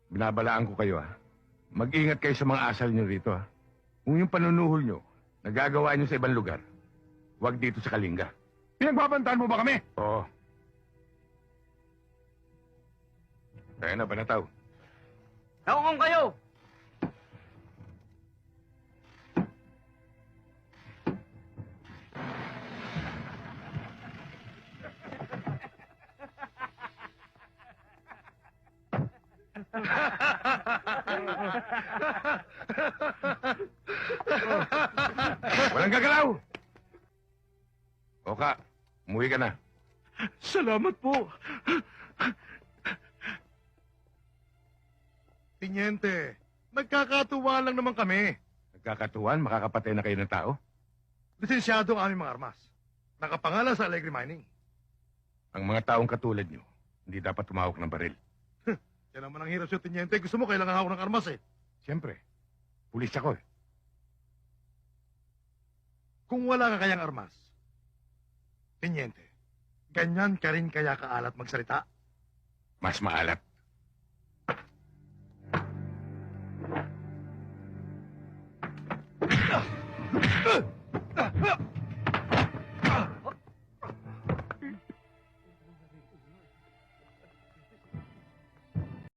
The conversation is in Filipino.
Binabalaan ko kayo, ha? Mag-ingat kayo sa mga asal nyo rito, ha? Kung yung panunuhol nyo, nagagawa nyo sa ibang lugar, huwag dito sa Kalinga. Pinagbabantaan mo ba kami? Oo. Kaya na, Banataw. Naungong kayo! Walang gagalaw! Oka, umuwi ka na. Salamat po. Tinyente, nagkakatuwa lang naman kami. Nagkakatuwan, makakapatay na kayo ng tao. Lisensyado ang aming mga armas. Nakapangalan sa Alegre Mining. Ang mga taong katulad nyo, hindi dapat tumawak ng baril. Yan naman ang hirap sa Tinyente. Gusto mo kailangan hawak ng armas eh. Siyempre, pulis ako eh. Kung wala ka kayang armas, Tinyente, ganyan ka rin kaya kaalat magsalita? Mas maalat.